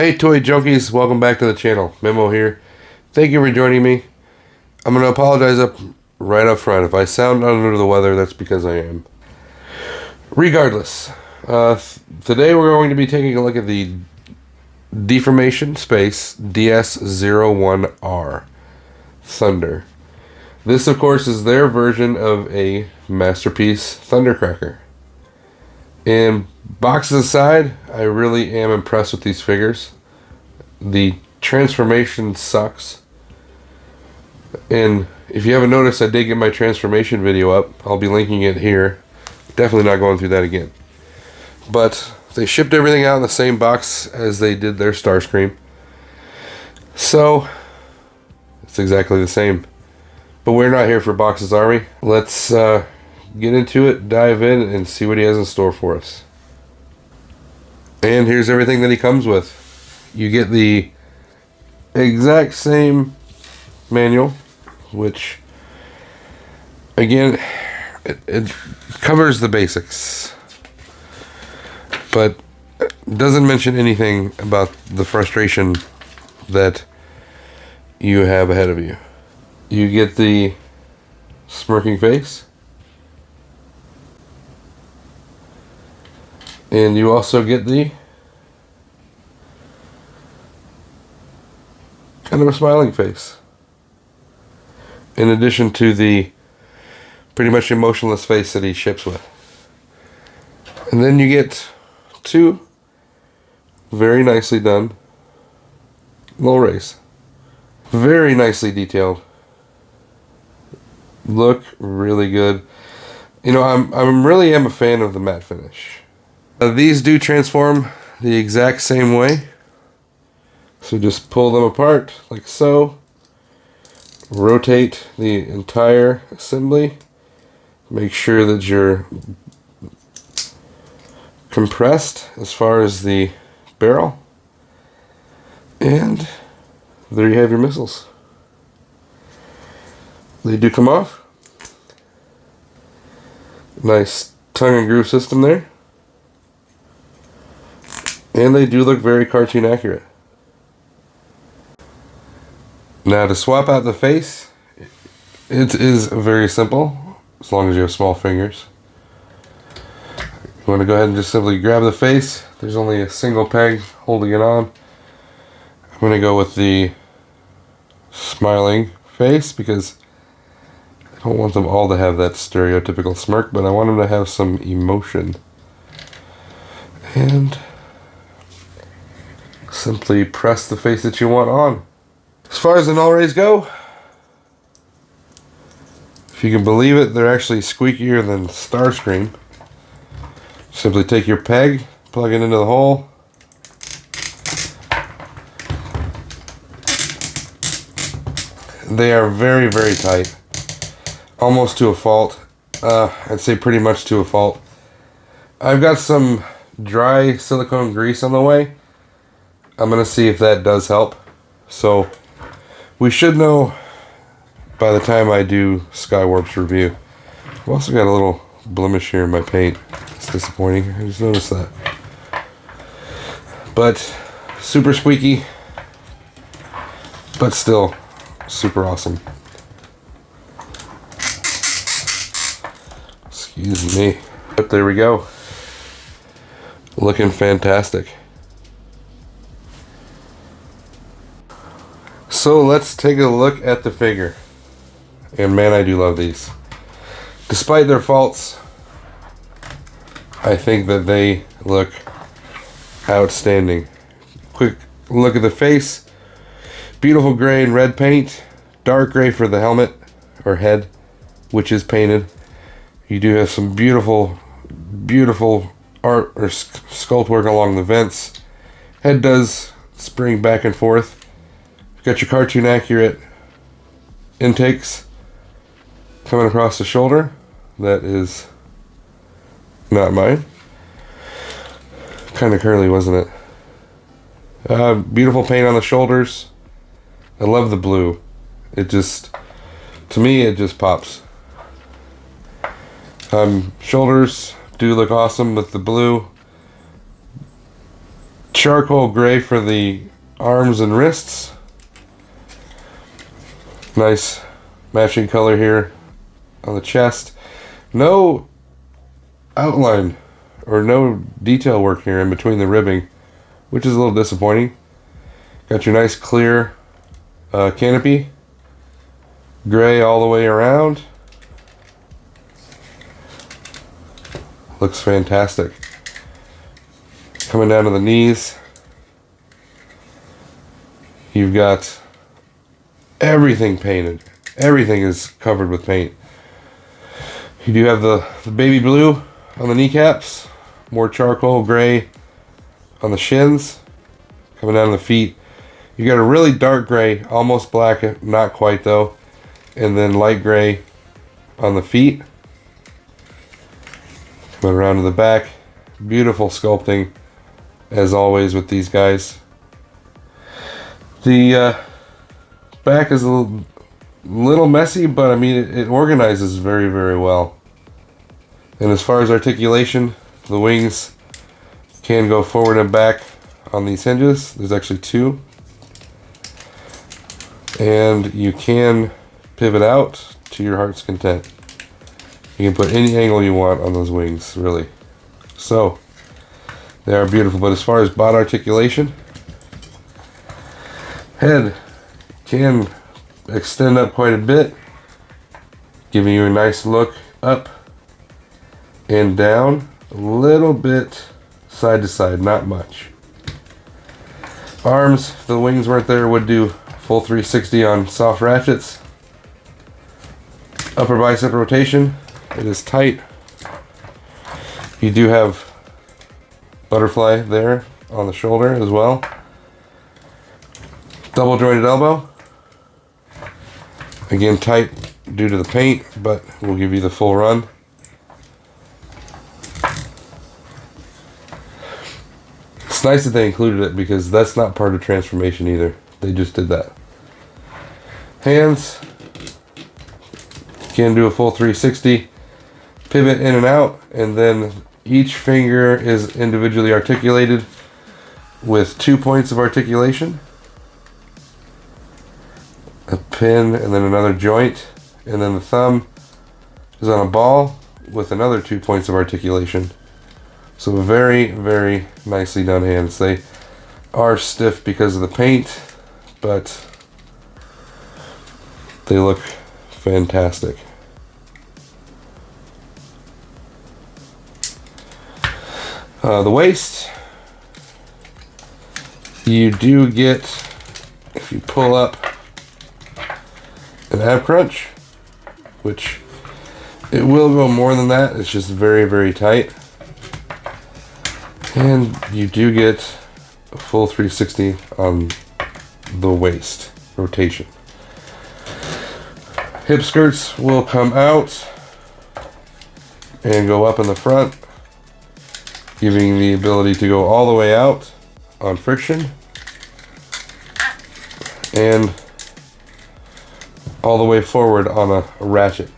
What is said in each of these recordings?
Hey toy junkies, welcome back to the channel. Memo here. Thank you for joining me. I'm going to apologize right up front. If I sound under the weather, that's because I am. Regardless, today we're going to be taking a look at the Deformation Space DS-01R Thunder. This, of course, is their version of a masterpiece Thundercracker. And boxes aside, I really am impressed with these figures. The transformation sucks. And if you haven't noticed, I did get my transformation video up. I'll be linking it here. Definitely not going through that again. But they shipped everything out in the same box as they did their Starscream. So, it's exactly the same. But we're not here for boxes, are we? Let's get into it, dive in, and see what he has in store for us. And here's everything that he comes with. You get the exact same manual, which, again, it covers the basics, but doesn't mention anything about the frustration that you have ahead of you. You get the smirking face, and you also get the kind of a smiling face, in addition to the pretty much emotionless face that he ships with. And then you get two very nicely done little rays, very nicely detailed, look really good. You know, I'm really am a fan of the matte finish. These do transform the exact same way. So just pull them apart like so. Rotate the entire assembly. Make sure that you're compressed as far as the barrel. And there you have your missiles. They do come off. Nice tongue and groove system there. And they do look very cartoon accurate. Now to swap out the face, it is very simple, as long as you have small fingers. You want to go ahead and just simply grab the face. There's only a single peg holding it on. I'm going to go with the smiling face because I don't want them all to have that stereotypical smirk, but I want them to have some emotion. And simply press the face that you want on. As far as the null rays go, if you can believe it, they're actually squeakier than Starscream. Simply take your peg, plug it into the hole. They are very, very tight. Almost to a fault. I'd say pretty much to a fault. I've got some dry silicone grease on the way. I'm going to see if that does help. So we should know by the time I do Skywarp's review. I've also got a little blemish here in my paint. It's disappointing. I just noticed that. But super squeaky, but still super awesome. Excuse me. But there we go. Looking fantastic. So let's take a look at the figure. And man, I do love these. Despite their faults, I think that they look outstanding. Quick look at the face. Beautiful gray and red paint. Dark gray for the helmet or head, which is painted. You do have some beautiful, beautiful art or sculpt work along the vents. Head does spring back and forth. You've got your cartoon accurate intakes coming across the shoulder. That is not mine. Kind of curly, wasn't it? Beautiful paint on the shoulders. I love the blue. It just, to me, it just pops. Shoulders do look awesome with the blue. charcoal gray for the arms and wrists. Nice matching color here on the chest. No outline or no detail work here in between the ribbing, which is a little disappointing. Got your nice clear canopy, gray all the way around. Looks fantastic. Coming down to the knees, you've got everything painted. Everything is covered with paint. You do have the baby blue on the kneecaps, more charcoal gray on the shins. Coming down to the feet, you got a really dark gray, almost black, not quite though, and then light gray on the feet. Coming around to the back, beautiful sculpting as always with these guys. The back is a little messy, but I mean it organizes very, very well. And as far as articulation, the wings can go forward and back on these hinges. There's actually two. And you can pivot out to your heart's content. You can put any angle you want on those wings, really. So, they are beautiful. But as far as bot articulation, head can extend up quite a bit, giving you a nice look up and down, a little bit side to side, not much. Arms, if the wings weren't there, would do full 360 on soft ratchets. Upper bicep rotation, it is tight. You do have butterfly there on the shoulder as well. Double jointed elbow. Again, tight due to the paint, but we'll give you the full run. It's nice that they included it because that's not part of transformation either. They just did that. Hands. Can do a full 360. Pivot in and out, and then each finger is individually articulated with 2 points of articulation. A pin and then another joint, and then the thumb is on a ball with another 2 points of articulation. So very, very nicely done hands. They are stiff because of the paint, but they look fantastic. The waist, you do get, if you pull up, an ab crunch, which it will go more than that. It's just very, very tight. And you do get a full 360 on the waist rotation. Hip skirts will come out and go up in the front, giving the ability to go all the way out on friction and all the way forward on a ratchet.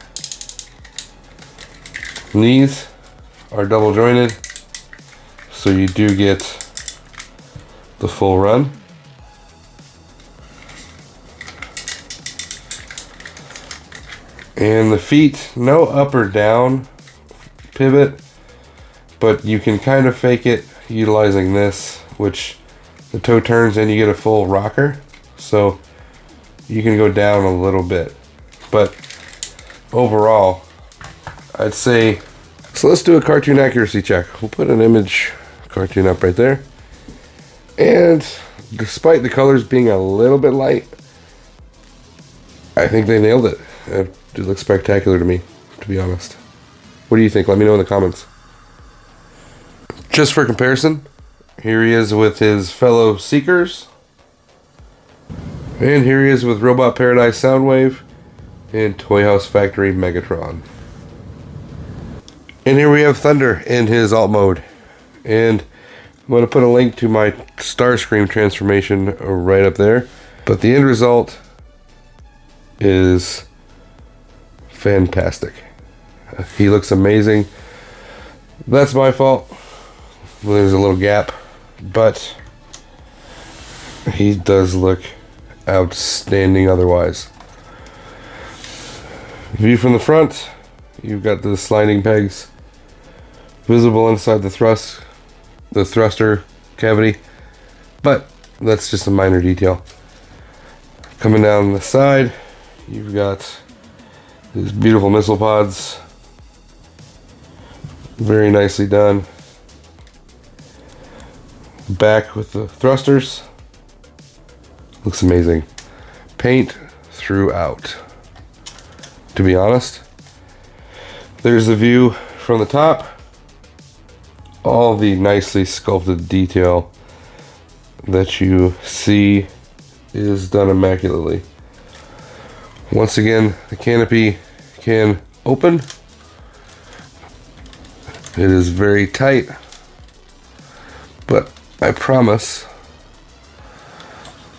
Knees are double jointed, so you do get the full run. And the feet, no up or down pivot, but you can kind of fake it utilizing this, which the toe turns and you get a full rocker. So you can go down a little bit. But overall, I'd say, so let's do a cartoon accuracy check. We'll put an image cartoon up right there. And despite the colors being a little bit light, I think they nailed it. It looks spectacular to me, to be honest. What do you think? Let me know in the comments. Just for comparison, here he is with his fellow Seekers. And here he is with Robot Paradise Soundwave and Toy House Factory Megatron. And here we have Thunder in his alt mode. And I'm going to put a link to my Starscream transformation right up there. But the end result is fantastic. He looks amazing. That's my fault. There's a little gap, but he does look outstanding otherwise. View from the front, you've got the sliding pegs visible inside the thruster cavity, but that's just a minor detail. Coming down the side, you've got these beautiful missile pods, very nicely done. Back with the thrusters, looks amazing. Paint throughout, to be honest. There's the view from the top. All the nicely sculpted detail that you see is done immaculately. Once again, the canopy can open. It is very tight, but I promise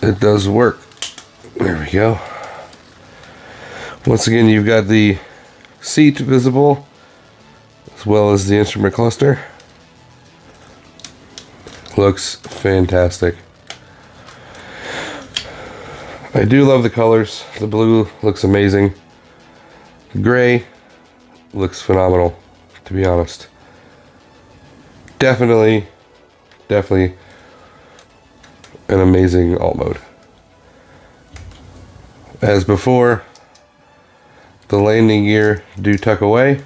it does work. There we go. Once again, you've got the seat visible as well as the instrument cluster. Looks fantastic. I do love the colors. The blue looks amazing. The gray looks phenomenal, to be honest. Definitely an amazing alt mode. As before, the landing gear do tuck away.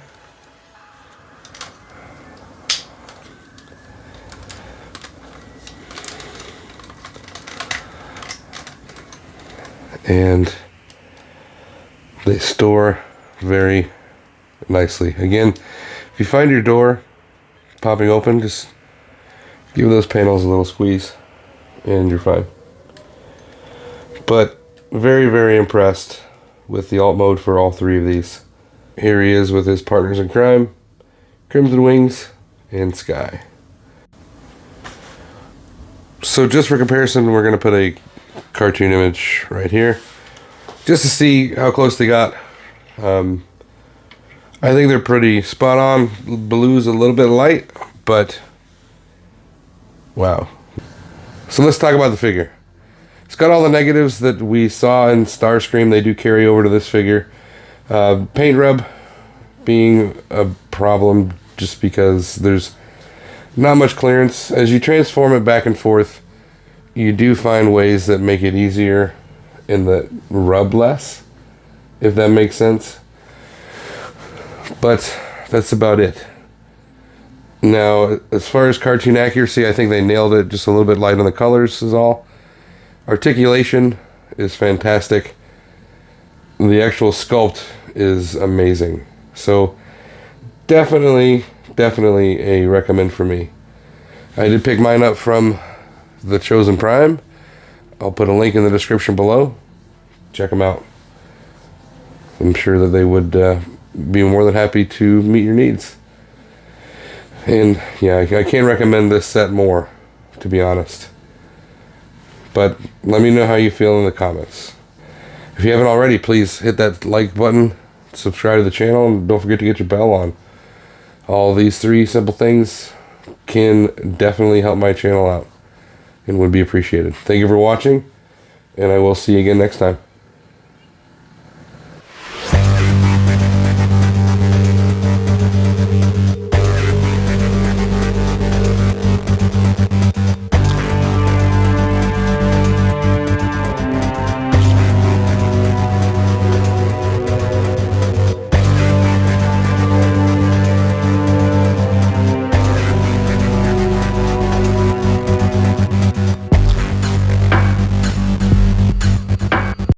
And they store very nicely. Again, if you find your door popping open, just give those panels a little squeeze and you're fine. But very impressed with the alt mode for all three of these. Here he is with his partners in crime, Crimson Wings and Sky. So just for comparison, we're going to put a cartoon image right here just to see how close they got. I think they're pretty spot on. Blue's a little bit light, but wow. So let's talk about the figure. It's got all the negatives that we saw in Starscream. They do carry over to this figure. Paint rub being a problem just because there's not much clearance. As you transform it back and forth, you do find ways that make it easier and that rub less, if that makes sense. But that's about it. Now, as far as cartoon accuracy, I think they nailed it. Just a little bit light on the colors is all. Articulation is fantastic. The actual sculpt is amazing. So definitely a recommend for me. I did pick mine up from the Chosen Prime. I'll put a link in the description below. Check them out. I'm sure that they would be more than happy to meet your needs. And yeah, I can't recommend this set more, to be honest. But let me know how you feel in the comments. If you haven't already, please hit that like button, subscribe to the channel, and don't forget to get your bell on. All these three simple things can definitely help my channel out and would be appreciated. Thank you for watching, and I will see you again next time.